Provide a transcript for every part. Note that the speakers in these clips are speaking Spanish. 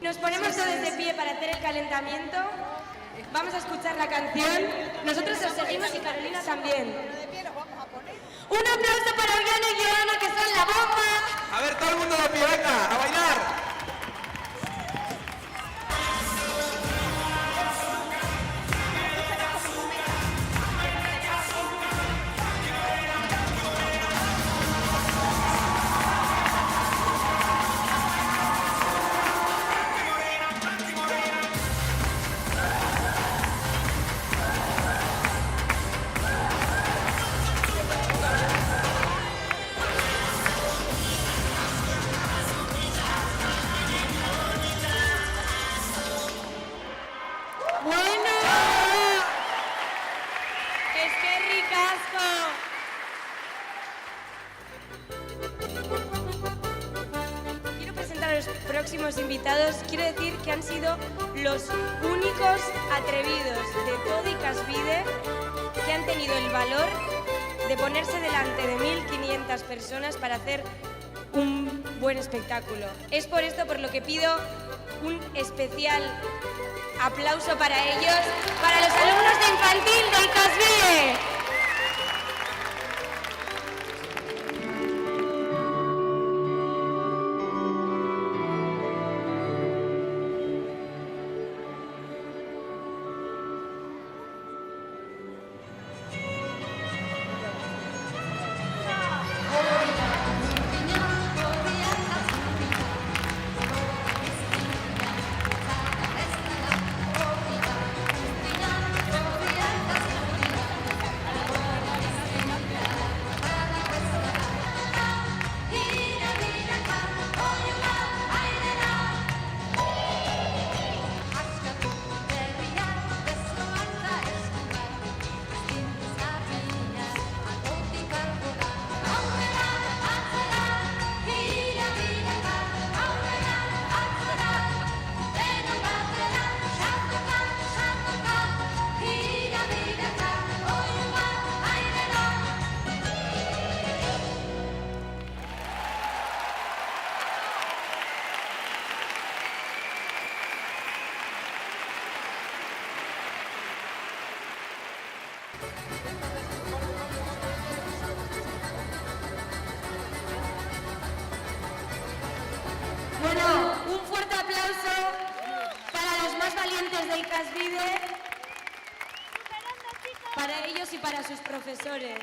Nos ponemos todos de pie para hacer el calentamiento. Vamos a escuchar la canción. Nosotros os seguimos y Carolina también. Un aplauso para Oriana y Joana, que son la bomba. A ver, todo el mundo de pie, venga, a bailar. Próximos invitados, quiero decir que han sido los únicos atrevidos de todo Icasvide que han tenido el valor de ponerse delante de 1.500 personas para hacer un buen espectáculo. Es por esto por lo que pido un especial aplauso para ellos, para los alumnos de infantil de Icasvide. Bueno, un fuerte aplauso para los más valientes de Icasvide, para ellos y para sus profesores.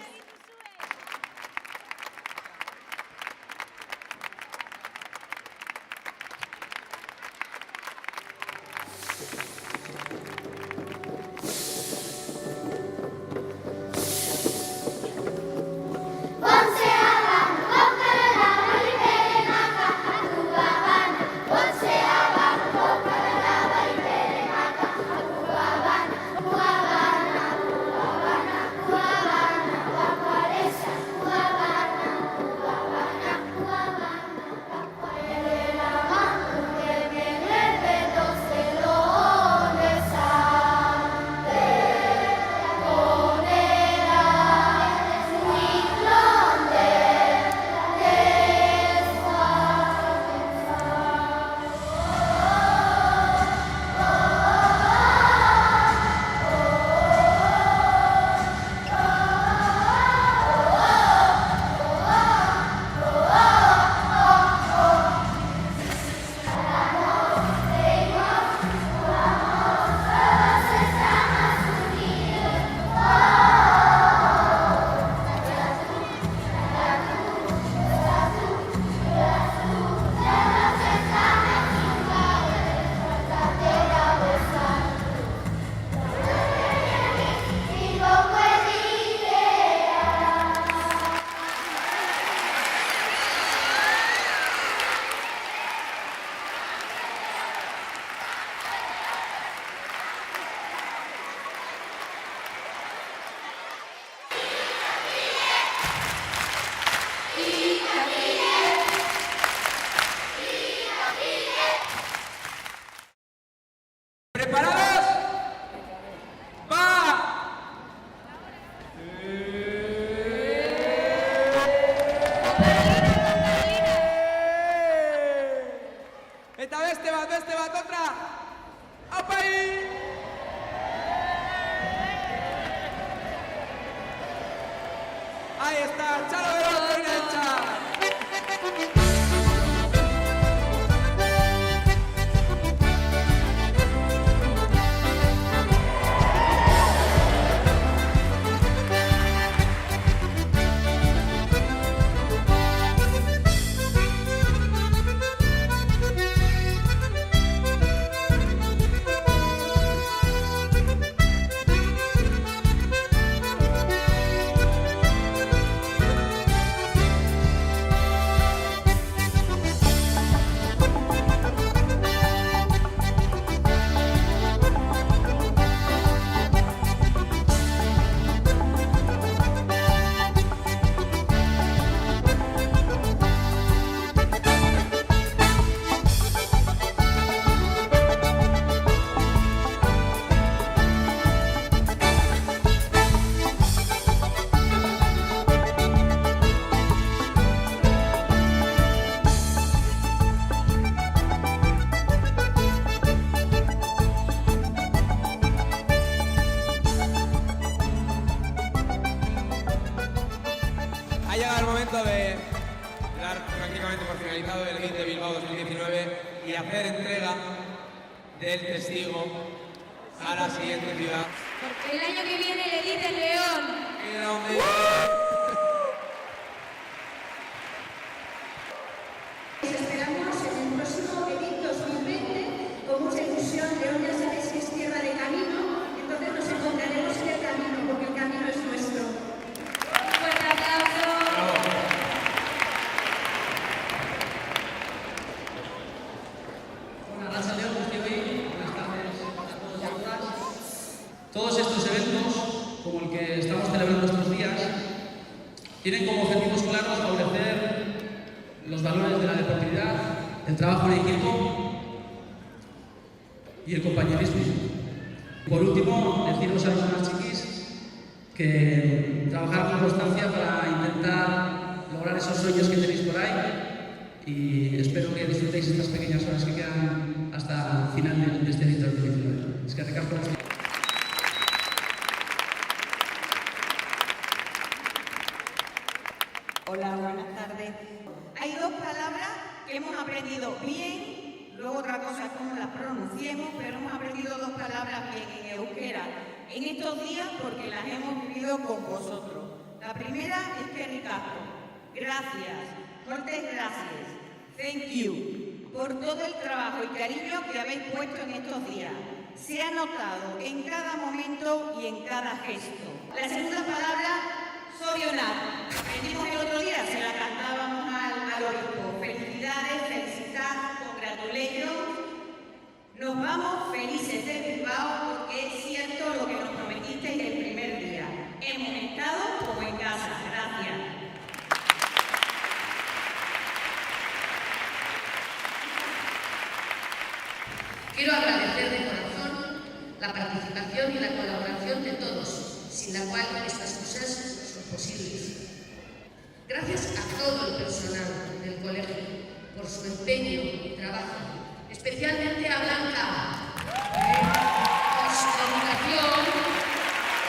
Eta beste bat, otra. Apai! Ahí está, Chalo Velasco y Elcha. Ha llegado el momento de dar prácticamente por finalizado el Elite Bilbao 2019 y hacer entrega del testigo a la siguiente ciudad. Porque el año que viene el Elite en León. Mira dónde Os esperamos en el próximo Elite 2020 con mucha ilusión. León ya sabéis que es tierra de camino, entonces nos encontraremos en el camino porque el camino es nuestro. Un fuerte aplauso. Todos estos eventos, como el que estamos celebrando estos días, tienen como objetivos claros favorecer los valores de la deportividad, el trabajo en equipo y el compañerismo. Por último, deciros a los más chiquis que trabajar con constancia para intentar lograr esos sueños que tenéis por ahí y espero que disfrutéis estas pequeñas horas que quedan hasta el final de este Elite 2019. Es que recalco. Hola, buenas tardes. Hay dos palabras que hemos aprendido bien, luego otra cosa es cómo las pronunciemos, pero hemos aprendido dos palabras bien en euskera en estos días porque las hemos vivido con vosotros. La primera es que ricasco. Gracias, fuertes gracias, thank you, por todo el trabajo y cariño que habéis puesto en estos días. Se ha notado en cada momento y en cada gesto. La segunda palabra, Sorionar. Venimos el otro día, se la cantábamos al obispo. Felicidades, felicitar, congratulations. Nos vamos felices de Bilbao porque es cierto lo que nos prometisteis el primer día. Hemos estado como en casa. Gracias. Quiero agradecer de corazón la participación y la colaboración de todos, sin la cual estas cosas no son posibles. Gracias a todo el personal del colegio por su empeño y trabajo, especialmente a Blanca, por su dedicación,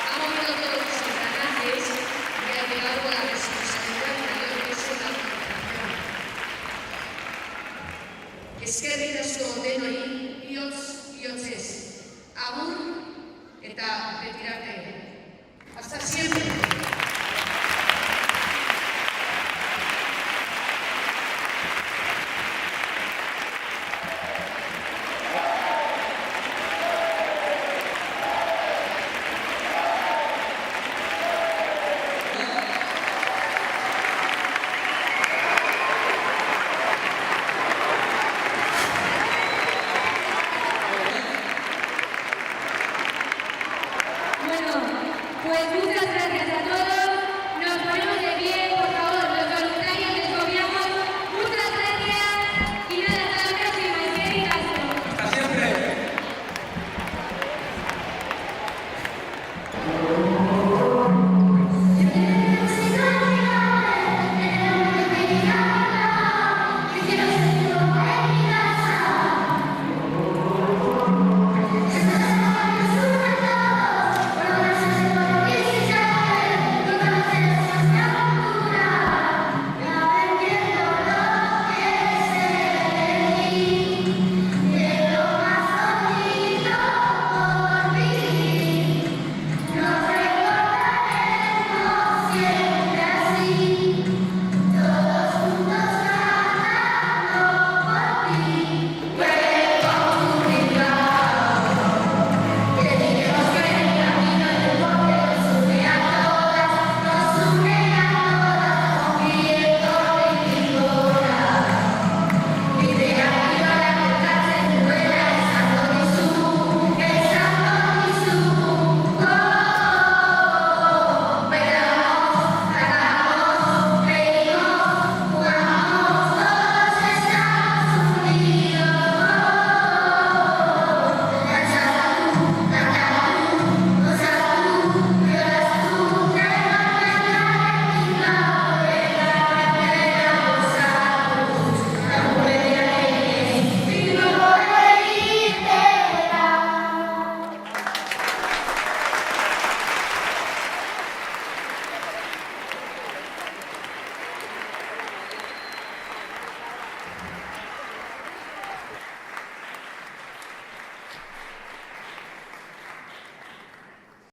ha movido todos los engranajes y ha llevado a la responsabilidad mayor que es la organización. Eskerrik asko denoi, bihotz, agur eta betirarte. Hasta siempre.